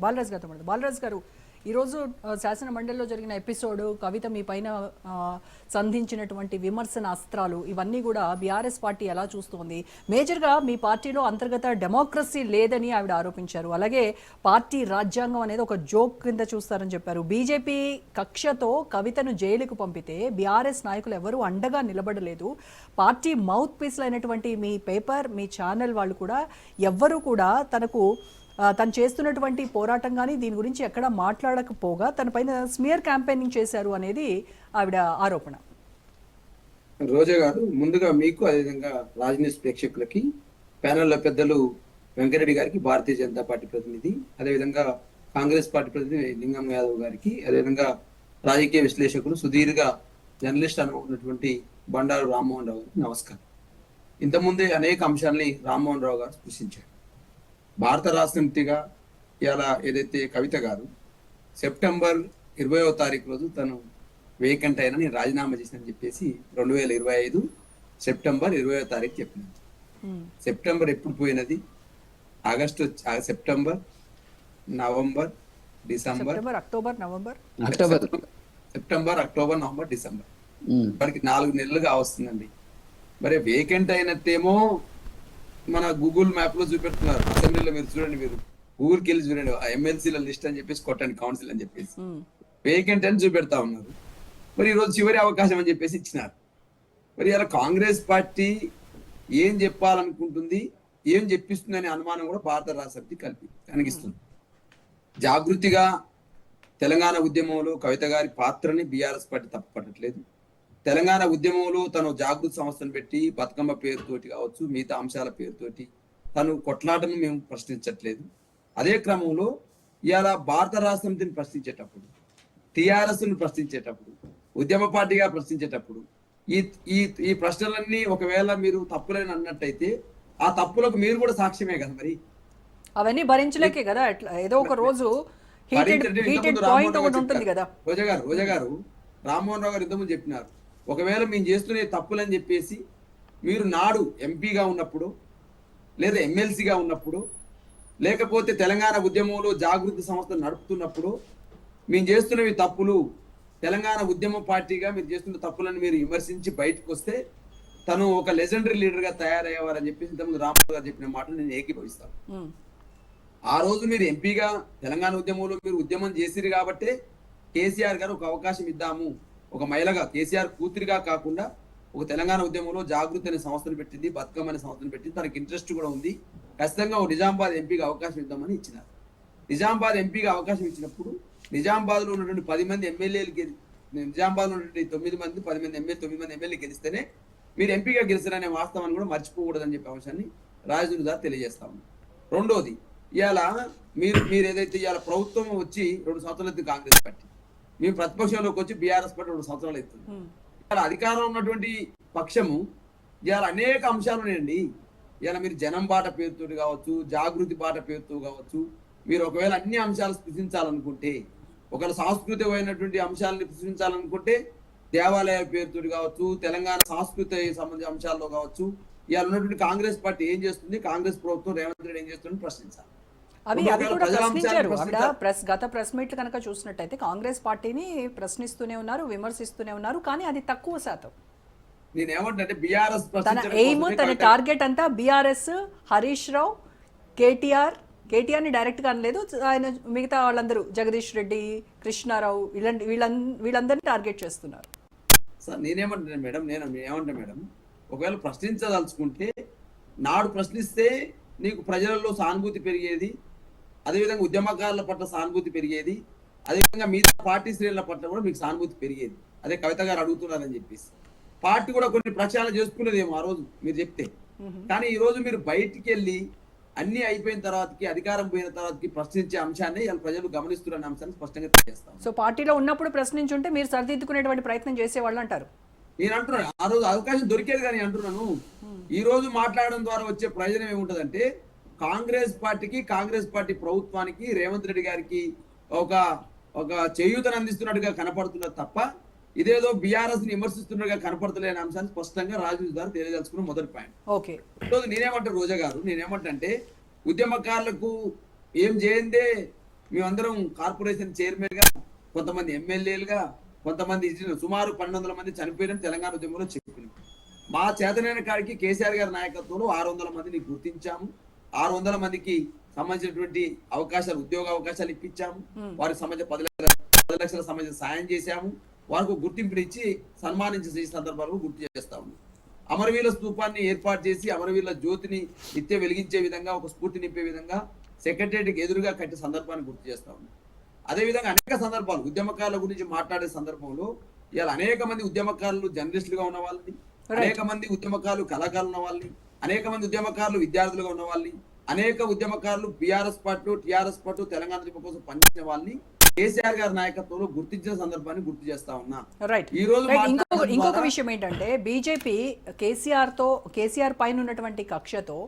బాలరాజ్ గారు ఈరోజు శాసన మండలిలో జరిగిన ఎపిసోడ్ కవిత మీ పైన సంధించినటువంటి విమర్శన అస్త్రాలు ఇవన్నీ కూడా బీఆర్ఎస్ పార్టీ ఎలా చూస్తోంది? మేజర్గా మీ పార్టీలో అంతర్గత డెమోక్రసీ లేదని ఆవిడ ఆరోపించారు. అలాగే పార్టీ రాజ్యాంగం అనేది ఒక జోక్ కింద చూస్తారని చెప్పారు. బీజేపీ కక్షతో కవితను జైలుకు పంపితే బీఆర్ఎస్ నాయకులు ఎవరూ అండగా నిలబడలేదు. పార్టీ మౌత్ పీస్లు అయినటువంటి మీ పేపర్, మీ ఛానల్ వాళ్ళు కూడా ఎవ్వరూ కూడా తను చేస్తున్నటువంటి పోరాటం కానీ దీని గురించి ఎక్కడ మాట్లాడకపోగా తన పైన స్మియర్ క్యాంపెయినింగ్ చేశారు అనేది ఆవిడ ఆరోపణ. రోజా గారు, ముందుగా మీకు అదేవిధంగా రాజనీతి ప్రేక్షకులకి, ప్యానెల్లో పెద్దలు వెంకరెడ్డి గారికి, భారతీయ జనతా పార్టీ ప్రతినిధి, అదేవిధంగా కాంగ్రెస్ పార్టీ ప్రతినిధి లింగం యాదవ్ గారికి, అదేవిధంగా రాజకీయ విశ్లేషకులు, సుదీర్ఘ జర్నలిస్ట్ అనుకున్నటువంటి బండారు రామ్మోహన్ రావు గారికి నమస్కారం. ఇంతకుముందే అనేక అంశాలని రామ్మోహన్ రావు గారు స్పృశించారు. భారత రాష్ట్రపతిగా ఇలా ఏదైతే కవిత గారు సెప్టెంబర్ 20వ తారీఖు రోజు తను వేకెంట్ అయినా నేను రాజీనామా చేసినని చెప్పేసి 2025 సెప్టెంబర్ 20వ తారీఖు చెప్పినాను. సెప్టెంబర్ ఎప్పుడు పోయినది? August, September, November, December, September, October, November, December, వారికి 4 నెలలుగా వస్తుందండి. మరి వేకెంట్ అయినట్టేమో మన గూగుల్ మ్యాప్ లో చూపెడుతున్నారు. అసెంబ్లీలో మీరు చూడండి, మీరు గూగుల్కి వెళ్ళి చూడండి, ఎమ్మెల్సీల లిస్ట్ అని చెప్పేసి కొట్టండి, కౌన్సిల్ అని చెప్పేసి వేకెంట్ అని చూపెడతా ఉన్నారు. మరి ఈరోజు చివరి అవకాశం అని చెప్పేసి ఇచ్చినారు. మరి ఇలా కాంగ్రెస్ పార్టీ ఏం చెప్పాలనుకుంటుంది, ఏం చెప్పిస్తుంది అనే అనుమానం కూడా భారత రాష్ట్రపతి కలిగిస్తుంది. జాగృతిగా తెలంగాణ ఉద్యమంలో కవిత గారి పాత్రని బీఆర్ఎస్ పార్టీ తప్పుపట్టట్లేదు. తెలంగాణ ఉద్యమంలో తను జాగృతి సంస్థను పెట్టి బతుకమ్మ పేరుతోటి కావచ్చు, మిగతా అంశాల పేరుతోటి తను కొట్లాటను మేము ప్రశ్నించట్లేదు. అదే క్రమంలో ఇవాళ భారత రాష్ట్రపతిని ప్రశ్నించేటప్పుడు, టిఆర్ఎస్ను ప్రశ్నించేటప్పుడు, ఉద్యమ పార్టీగా ప్రశ్నించేటప్పుడు ఈ ప్రశ్నలన్నీ ఒకవేళ మీరు తప్పులని అన్నట్టయితే ఆ తప్పులకు మీరు కూడా సాక్ష్యమే కదా. మరి అవన్నీ భరించలేకే కదా, ఏదో ఒక రోజు రోజా గారు రామ్మోహన్ రావు గారు ఇంతకుముందు చెప్పినారు, ఒకవేళ మేము చేస్తున్న తప్పులని చెప్పేసి మీరు నాడు ఎంపీగా ఉన్నప్పుడు, లేదా ఎమ్మెల్సీగా ఉన్నప్పుడు, లేకపోతే తెలంగాణ ఉద్యమంలో జాగృతి సంస్థ నడుపుతున్నప్పుడు మేము చేస్తున్నవి తప్పులు, తెలంగాణ ఉద్యమ పార్టీగా మీరు చేస్తున్న తప్పులను మీరు విమర్శించి బయటకు వస్తే తను ఒక లెజెండరీ లీడర్గా తయారయ్యేవారని చెప్పేసి ఇంతకుముందు రామ్మోహన్ గారు చెప్పిన మాటలు నేను ఏకీభవిస్తాను. ఆ రోజు మీరు ఎంపీగా తెలంగాణ ఉద్యమంలో మీరు ఉద్యమం చేసిరు కాబట్టే కేసీఆర్ గారు ఒక అవకాశం ఇద్దాము, ఒక మహిళగా, కేసీఆర్ కూతురిగా కాకుండా ఒక తెలంగాణ ఉద్యమంలో జాగృతి అనే సంస్థను పెట్టింది, బతుకమ్మ అనే సంస్థను పెట్టింది, తనకి ఇంట్రెస్ట్ కూడా ఉంది, ఖచ్చితంగా ఒక నిజామాబాద్ ఎంపీగా అవకాశం ఇద్దామని ఇచ్చినారు. నిజామాబాద్ ఎంపీగా అవకాశం ఇచ్చినప్పుడు నిజామాబాద్లో ఉన్నటువంటి 10 మంది ఎమ్మెల్యేలు నిజామాబాద్లో ఉన్నటువంటి 10 మంది ఎమ్మెల్యే గెలిస్తేనే మీరు ఎంపీగా గెలిచారనే వాస్తవాన్ని కూడా మర్చిపోకూడదని చెప్పే అంశాన్ని రాజు గారు తెలియజేస్తా ఉన్నారు. రెండోది, ఇవాళ మీరు ఏదైతే ఇవాళ ప్రభుత్వం వచ్చి 2 సంవత్సరాలు అవుతుంది, కాంగ్రెస్ పార్టీ మేము ప్రతిపక్షంలోకి వచ్చి బీఆర్ఎస్ పార్టీ 2 సంవత్సరాలు అవుతుంది. ఇవాళ అధికారంలో ఉన్నటువంటి పక్షము ఇవాళ అనేక అంశాలు ఉన్నాయండి. ఇవాళ మీరు జనం బాట పేరుతో కావచ్చు, జాగృతి బాట పేరుతో కావచ్చు, మీరు ఒకవేళ అన్ని అంశాలు సృష్టించాలనుకుంటే, ఒకవేళ సాంస్కృతికమైనటువంటి అంశాలను సృష్టించాలనుకుంటే దేవాలయ పేరుతో కావచ్చు, తెలంగాణ సంస్కృతి సంబంధించిన అంశాల్లో కావచ్చు, ఇవాళ ఉన్నటువంటి కాంగ్రెస్ పార్టీ ఏం చేస్తుంది, కాంగ్రెస్ ప్రభుత్వం రేవంత్ రెడ్డి ఏం చేస్తుంది ప్రశ్నించాలి. అవి కూడా ప్రశ్నించారు. గత ప్రెస్ మీట్లు కనుక చూసినట్టయితే కాంగ్రెస్ పార్టీని ప్రశ్నిస్తూనే ఉన్నారు, విమర్శిస్తూనే ఉన్నారు, కానీ అది తక్కువ శాతం. నేనేమంటే బీఆర్ఎస్ తన ఎయిమ్, తన టార్గెట్ అంతా బీఆర్ఎస్, హరీష్ రావు, కేటీఆర్ ని డైరెక్ట్ గా అనలేదు, ఆయన మిగతా వాళ్ళందరూ జగదీష్ రెడ్డి, కృష్ణారావు, వీళ్ళందరినీ టార్గెట్ చేస్తున్నారు. సార్ నేనేమంటాను మేడం, ఒకవేళ ప్రశ్నించదలుచుకుంటే నాడు ప్రశ్నిస్తే నీకు ప్రజలలో సానుభూతి పెరిగేది, అదేవిధంగా ఉద్యమకారుల పట్ల సానుభూతి పెరిగేది, అదేవిధంగా మిగతా పార్టీ శ్రేణుల పట్ల కూడా మీకు సానుభూతి పెరిగేది. అదే కవిత గారు అడుగుతున్నారని చెప్పేసి పార్టీ కూడా కొన్ని ప్రచారాలు చేసుకునేదేమో ఆ రోజు మీరు చెప్తే. కానీ ఈ రోజు మీరు బయటికి వెళ్ళి అన్ని అయిపోయిన తర్వాతకి, అధికారం పోయిన తర్వాతకి ప్రశ్నించే అంశాన్ని ప్రజలు గమనిస్తున్న అంశాన్ని స్పష్టంగా తెలియజేస్తాం. సో పార్టీలో ఉన్నప్పుడు ప్రశ్నించుంటే మీరు సరిదిద్దుకునేటువంటి ప్రయత్నం చేసేవాళ్ళు అంటారు. నేను అంటున్నాను, ఆ రోజు అవకాశం దొరికేది కానీ అంటున్నాను. ఈ రోజు మాట్లాడడం ద్వారా వచ్చే ప్రయోజనం ఏముంటదంటే, కాంగ్రెస్ పార్టీ ప్రభుత్వానికి, రేవంత్ రెడ్డి గారికి ఒక చేయూతను అందిస్తున్నట్టుగా కనపడుతున్నది తప్ప ఇదేదో బీఆర్ఎస్ ని విమర్శిస్తున్నట్టుగా కనపడతలేని అంశాన్ని స్పష్టంగా రాజు గారు తెలియదలుచుకున్న మొదటి పాయింట్. నేనేమంటే రోజా గారు, నేనేమంటే ఉద్యమకారులకు ఏం చేయందే మేమందరం కార్పొరేషన్ చైర్మన్ గా, కొంతమంది ఎమ్మెల్యేలుగా, కొంతమంది సుమారు 1200 మంది చనిపోయిన తెలంగాణ ఉద్యమంలో చెప్పినాం. మా చేతనైన కాడికి కేసీఆర్ గారి నాయకత్వంలో 600 మందిని గుర్తించాము. 600 మందికి సంబంధించినటువంటి అవకాశాలు, ఉద్యోగ అవకాశాలు ఇప్పించాము. వారికి సంబంధించిన 10 లక్షల సంబంధించిన సాయం చేశాము. వారికి గుర్తింపునిచ్చి సన్మానించే సందర్భాలను గుర్తు చేస్తాము. అమరవీరుల స్తూపాన్ని ఏర్పాటు చేసి అమరవీరుల జ్యోతిని నిత్యం వెలిగించే విధంగా, ఒక స్ఫూర్తి నింపే విధంగా సెక్రటరియట్కి ఎదురుగా కట్టే సందర్భాన్ని గుర్తు చేస్తా ఉన్నాం. అదేవిధంగా అనేక సందర్భాలు ఉద్యమకారుల గురించి మాట్లాడే సందర్భంలో ఇవాళ అనేక మంది ఉద్యమకారులు జర్నలిస్టులుగా ఉన్న వాళ్ళని, అనేక మంది ఉద్యమకారులు కళాకారులు ఉన్న వాళ్ళని, అనేక మంది ఉద్యమకారులు విద్యార్థులుగా ఉన్న వాళ్ళని, అనేక ఉద్యమకారులు BRS party, TRS party, Telangana ఉద్యమం కోసం పనిచేసిన వాళ్ళని కేసీఆర్ గారి నాయకత్వంలో గుర్తించిన సందర్భాన్ని గుర్తు చేస్తా ఉన్నా. రైట్. ఈ రోజు ఇంకొక విషయం ఏంటంటే బీజేపీ కేసీఆర్ పైన ఉన్నటువంటి కక్షతో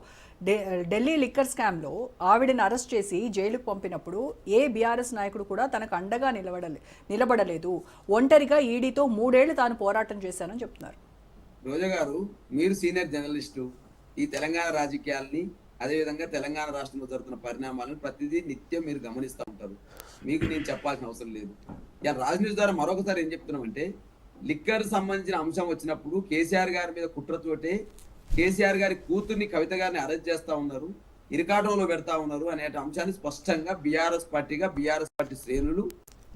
ఢిల్లీ లిక్కర్ స్కామ్ లో ఆవిడని అరెస్ట్ చేసి జైలుకు పంపినప్పుడు ఏ బీఆర్ఎస్ నాయకుడు కూడా తనకు అండగా నిలబడలేదు. ఒంటరిగా ఈడీతో 3 ఏళ్లు తాను పోరాటం చేశానని చెప్తున్నారు. రోజా గారు, మీరు సీనియర్ జర్నలిస్టు, ఈ తెలంగాణ రాజకీయాల్ని, అదేవిధంగా తెలంగాణ రాష్ట్రంలో జరుగుతున్న పరిణామాలను ప్రతిదీ నిత్యం మీరు గమనిస్తూ ఉంటారు. మీకు నేను చెప్పాల్సిన అవసరం లేదు. ఇలా రాజ్ న్యూస్ ద్వారా మరొకసారి ఏం చెప్తున్నామంటే, లిక్కర్ సంబంధించిన అంశం వచ్చినప్పుడు కేసీఆర్ గారి మీద కుట్రతోటే కేసీఆర్ గారి కూతుర్ని, కవిత గారిని అరెస్ట్ చేస్తా ఉన్నారు, ఇరకాటంలో పెడతా ఉన్నారు అనే అంశాన్ని స్పష్టంగా బీఆర్ఎస్ పార్టీగా, బీఆర్ఎస్ పార్టీ శ్రేణులు,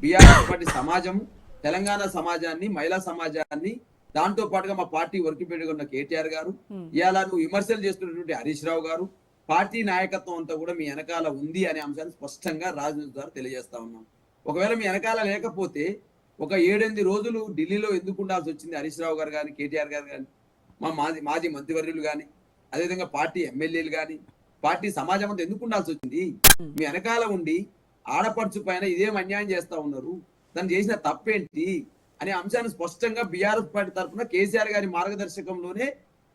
బీఆర్ఎస్ పార్టీ సమాజం, తెలంగాణ సమాజాన్ని, మహిళా సమాజాన్ని, దాంతో పాటుగా మా పార్టీ వర్కిపేటగా ఉన్న కేటీఆర్ గారు, ఇవాళ నువ్వు విమర్శలు చేస్తున్నటువంటి హరీష్ రావు గారు, పార్టీ నాయకత్వం అంతా కూడా మీ వెనకాల ఉంది అనే అంశాన్ని స్పష్టంగా రాజ్ న్యూస్ ద్వారా తెలియజేస్తా ఉన్నాం. ఒకవేళ మీ వెనకాల లేకపోతే ఒక 7-8 రోజులు ఢిల్లీలో ఎందుకు ఉండాల్సి వచ్చింది హరీష్ రావు గారు కానీ, కేటీఆర్ గారు కానీ, మా మాజీ మంత్రివర్యులు కానీ, అదేవిధంగా పార్టీ ఎమ్మెల్యేలు కానీ, పార్టీ సమాజం అంతా ఎందుకు ఉండాల్సి వచ్చింది? మీ వెనకాల ఉండి ఆడపడుచు పైన ఇదేం అన్యాయం చేస్తా ఉన్నారు, తను చేసిన తప్పేంటి అనే అంశాన్ని స్పష్టంగా బీఆర్ఎస్ పార్టీ తరఫున కేసీఆర్ గారి మార్గదర్శకంలోనే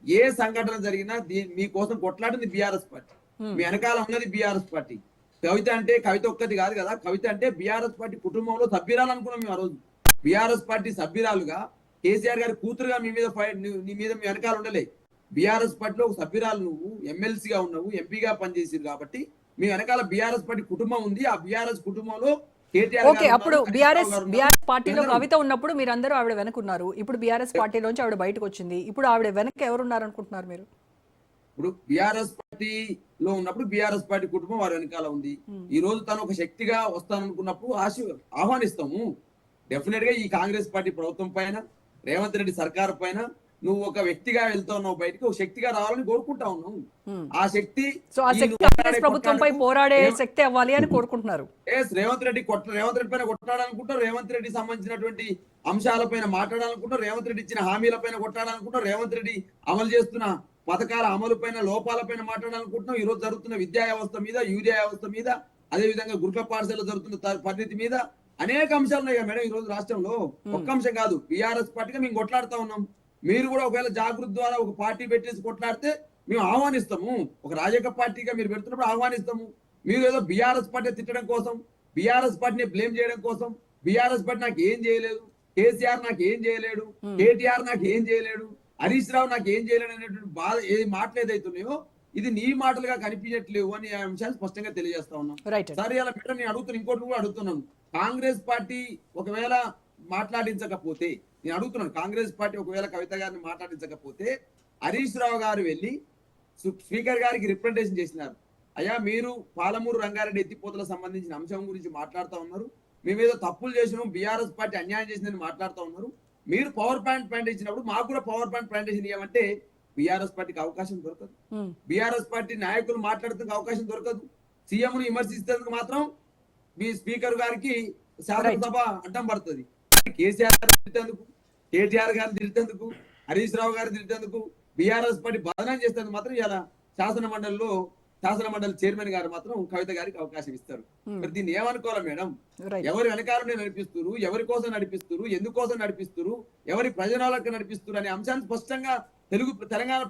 ఏ సంఘటన జరిగినా మీకోసం కొట్లాడింది బీఆర్ఎస్ పార్టీ. మీ వెనకాల ఉన్నది బీఆర్ఎస్ పార్టీ. కవిత ఒక్కటి కాదు కదా, కవిత అంటే బీఆర్ఎస్ పార్టీ కుటుంబంలో సభ్యురాలు అనుకున్నాం మేము ఆ రోజు. బీఆర్ఎస్ పార్టీ సభ్యురాలుగా, కేసీఆర్ గారి కూతురుగా మీ వెనకాల ఉండలే. బీఆర్ఎస్ పార్టీలో ఒక సభ్యురాలు, నువ్వు ఎమ్మెల్సీగా ఉన్నావు, ఎంపీగా పనిచేసింది కాబట్టి మీ వెనకాల బీఆర్ఎస్ పార్టీ కుటుంబం ఉంది. ఆ బీఆర్ఎస్ కుటుంబంలో ఓకే, అప్పుడు బీఆర్ఎస్ పార్టీలో కవిత ఉన్నప్పుడు మీరందరూ ఆవిడ వెనకున్నారు. ఇప్పుడు బీఆర్ఎస్ పార్టీలోంచి ఆవిడ బయటకు వచ్చింది. ఇప్పుడు ఆవిడ వెనక ఎవరున్నారు అనుకుంటున్నారు మీరు? ఇప్పుడు బీఆర్ఎస్ పార్టీలో ఉన్నప్పుడు బీఆర్ఎస్ పార్టీ కుటుంబం వారి వెనకాల ఉంది. ఈ రోజు తను ఒక శక్తిగా వస్తాననుకున్నప్పుడు ఆహ్వానిస్తాము. డెఫినెట్ గా ఈ కాంగ్రెస్ పార్టీ ప్రభుత్వం పైన, రేవంత్ రెడ్డి సర్కార్ పైన నువ్వు ఒక వ్యక్తిగా వెళ్తా ఉన్నావు, బయటకు ఒక శక్తిగా రావాలని కోరుకుంటా ఉన్నావు. ఆ శక్తి ప్రభుత్వంపై పోరాడే శక్తి అవ్వాలి అని కోరుకుంటున్నారు. రేవంత్ రెడ్డి పైన కొట్టాడాలనుకుంటారు, రేవంత్ రెడ్డి సంబంధించినటువంటి అంశాలపైన మాట్లాడాలనుకుంటారు, రేవంత్ రెడ్డి ఇచ్చిన హామీల పైన కొట్టాడాలనుకుంటారు, రేవంత్ రెడ్డి అమలు చేస్తున్న పథకాల అమలు పైన, లోపాల పైన మాట్లాడాలనుకుంటున్నాం. ఈ రోజు జరుగుతున్న విద్యా వ్యవస్థ మీద, యూరియా వ్యవస్థ మీద, అదే విధంగా గురుకుల పాఠశాలలో జరుగుతున్న పరిస్థితి మీద అనేక అంశాలు ఉన్నాయి మేడం ఈ రోజు రాష్ట్రంలో. ఒక్క అంశం కాదు. బీఆర్ఎస్ పార్టీగా మేము కొట్లాడుతా ఉన్నాం. మీరు కూడా ఒకవేళ జాగృతి ద్వారా ఒక పార్టీ పెట్టేసి కొట్లాడితే మేము ఆహ్వానిస్తాము. ఒక రాజకీయ పార్టీగా మీరు పెడుతున్నప్పుడు ఆహ్వానిస్తాము. మీరు ఏదో బీఆర్ఎస్ పార్టీ తిట్టడం కోసం, బీఆర్ఎస్ పార్టీని బ్లేమ్ చేయడం కోసం, బీఆర్ఎస్ పార్టీ నాకు ఏం చేయలేదు, కేసీఆర్ నాకు ఏం చేయలేడు, కేటీఆర్ నాకు ఏం చేయలేడు, హరీష్ రావు నాకు ఏం చేయలేడు అనేటువంటి బాధ ఏ మాటలు ఏదైతున్నాయో ఇది నీ మాటలుగా కనిపించట్లేవు అని ఆ అంశాన్ని స్పష్టంగా తెలియజేస్తా ఉన్నాం. సరే, అలా మేడం నేను అడుగుతున్నాను, ఇంకోటి కూడా అడుగుతున్నాను. కాంగ్రెస్ పార్టీ ఒకవేళ మాట్లాడించకపోతే, నేను అడుగుతున్నాను, కాంగ్రెస్ పార్టీ ఒకవేళ కవిత గారిని మాట్లాడించకపోతే హరీష్ రావు గారు వెళ్ళి స్పీకర్ గారికి రిప్రజెంటేషన్ చేసినారు. అయ్యా, మీరు పాలమూరు రంగారెడ్డి ఎత్తిపోతల సంబంధించిన అంశం గురించి మాట్లాడుతూ ఉన్నారు, మేము ఏదో తప్పులు చేసినాం, బీఆర్ఎస్ పార్టీ అన్యాయం చేసిందని మాట్లాడుతూ ఉన్నారు. మీరు పవర్ పాయింట్ ప్రజెంటేషన్ మాకు కూడా పవర్ పాయింట్ ప్రజెంటేషన్ ఇవ్వమంటే బీఆర్ఎస్ పార్టీకి అవకాశం దొరకదు. బీఆర్ఎస్ పార్టీ నాయకులు మాట్లాడుతున్న అవకాశం దొరకదు. సీఎం ను విమర్శిస్తేందుకు మాత్రం మీ స్పీకర్ గారికి శాసనసభ అడ్డం పడుతుంది. కేసీఆర్ గారు తిరిగేందుకు, కేటీఆర్ గారిని తిరిగేందుకు, హరీష్ రావు గారిని తిరిగేందుకు, బీఆర్ఎస్ పార్టీ బదనాం చేసేందుకు మాత్రం ఇలా శాసన మండలి చైర్మన్ గారు మాత్రం కవిత గారికి అవకాశం ఇస్తారు. మరి దీన్ని ఏమనుకోవాలి మేడం? ఎవరి వెనకాలనే నడిపిస్తారు, ఎవరి కోసం నడిపిస్తారు, ఎందుకోసం నడిపిస్తారు, ఎవరి ప్రయోజనాలకు నడిపిస్తారు అనే అంశాన్ని స్పష్టంగా తెలంగాణ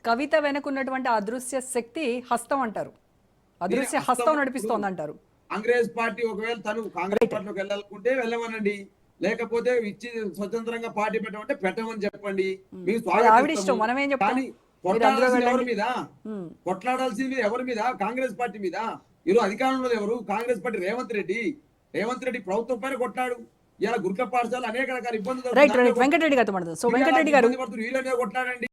కవిత వెనుకున్నటువంటి అదృశ్య శక్తి హస్తం అంటారు, అదృశ్య హస్తం నడిపిస్తోంది అంటారు. కాంగ్రెస్ పార్టీ ఒకవేళ తను కాంగ్రెస్ పార్టీలోకి వెళ్ళాలనుకుంటే వెళ్ళమనండి, లేకపోతే ఇచ్చి స్వతంత్రంగా పార్టీ పెట్టమంటే పెట్టమని చెప్పండి. మీకు కొట్లాడాల్సింది ఎవరి మీద? కొట్లాడాల్సింది ఎవరి మీద? కాంగ్రెస్ పార్టీ మీద. ఈరోజు అధికారంలో ఎవరు? కాంగ్రెస్ పార్టీ రేవంత్ రెడ్డి ప్రభుత్వం పైన కొట్లాడు. ఇలా గురుకుల పాఠశాల అనేక రకాల ఇబ్బందులు రైట్ వెంకటరెడ్డి గారితో మాట్లాడదాం. సో వెంకటరెడ్డి గారు వీళ్ళ మీద కొట్లాడండి.